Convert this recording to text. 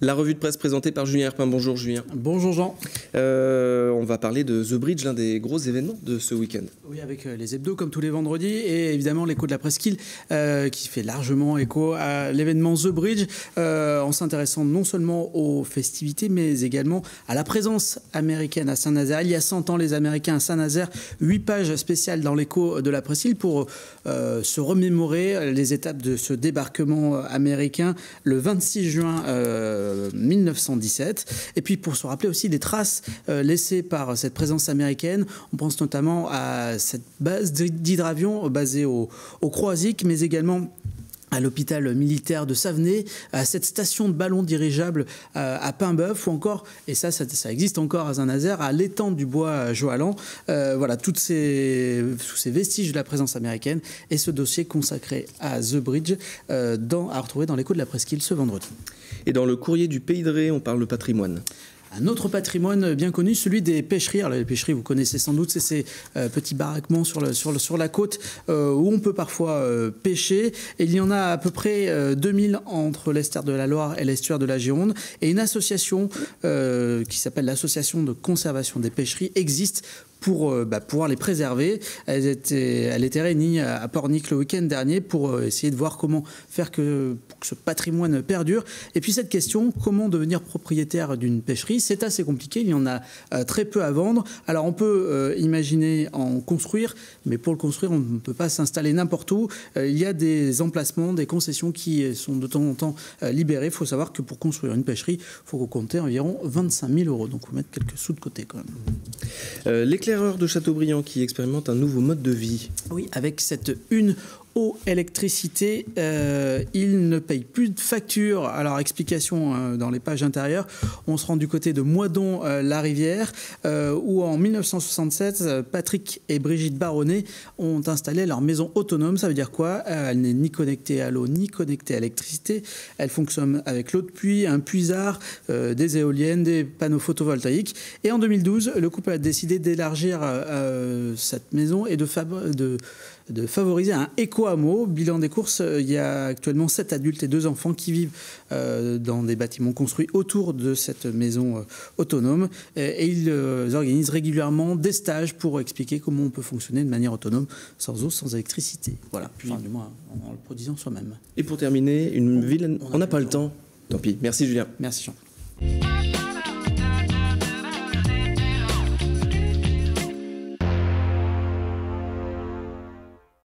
La revue de presse présentée par Julien Herpin. Bonjour Julien. Bonjour Jean. On va parler de The Bridge, l'un des gros événements de ce week-end. Oui, avec les hebdos comme tous les vendredis et évidemment l'écho de la presqu'île qui fait largement écho à l'événement The Bridge en s'intéressant non seulement aux festivités mais également à la présence américaine à Saint-Nazaire. Il y a 100 ans, les Américains à Saint-Nazaire, 8 pages spéciales dans l'écho de la presqu'île pour se remémorer les étapes de ce débarquement américain le 26 juin 1917. Et puis pour se rappeler aussi des traces laissées par cette présence américaine, on pense notamment à cette base d'hydravion basée au Croisic, mais également à l'hôpital militaire de Savenay, à cette station de ballon dirigeable à Paimboeuf, ou encore, et ça existe encore à Saint-Nazaire, à l'étang du bois Joalan. Voilà, tous ces vestiges de la présence américaine et ce dossier consacré à The Bridge à retrouver dans l'écho de la presqu'île ce vendredi. Et dans le courrier du Pays de Ré, on parle de patrimoine. Un autre patrimoine bien connu, celui des pêcheries. Alors les pêcheries, vous connaissez sans doute, c'est ces petits baraquements sur la côte où on peut parfois pêcher. Et il y en a à peu près 2000 entre l'Estère de la Loire et l'estuaire de la Gironde. Et une association qui s'appelle l'Association de conservation des pêcheries existe pour pouvoir les préserver. Elle était réunie à Pornic le week-end dernier pour essayer de voir comment faire que ce patrimoine perdure. Et puis cette question, comment devenir propriétaire d'une pêcherie, c'est assez compliqué, il y en a très peu à vendre. Alors on peut imaginer en construire, mais pour le construire, on ne peut pas s'installer n'importe où. Il y a des emplacements, des concessions qui sont de temps en temps libérées. Il faut savoir que pour construire une pêcherie, il faut compter environ 25 000 €. Donc il faut mettre quelques sous de côté quand même. L'éclaireur de Châteaubriand qui expérimente un nouveau mode de vie. Oui, avec cette une eau, électricité, il ne paye plus de facture. Alors, explication dans les pages intérieures, on se rend du côté de Moidon-la-Rivière, où en 1967, Patrick et Brigitte Baronnet ont installé leur maison autonome. Ça veut dire quoi? Elle n'est ni connectée à l'eau, ni connectée à l'électricité. Elle fonctionne avec l'eau de pluie, un puisard, des éoliennes, des panneaux photovoltaïques. Et en 2012, le couple a décidé d'élargir cette maison et de favoriser un éco-hameau. Bilan des courses, il y a actuellement 7 adultes et 2 enfants qui vivent dans des bâtiments construits autour de cette maison autonome. Et ils organisent régulièrement des stages pour expliquer comment on peut fonctionner de manière autonome, sans eau, sans électricité. Voilà, enfin, du moins en le produisant soi-même. Et pour terminer, on n'a pas le temps. Tant pis. Merci Julien. Merci Jean.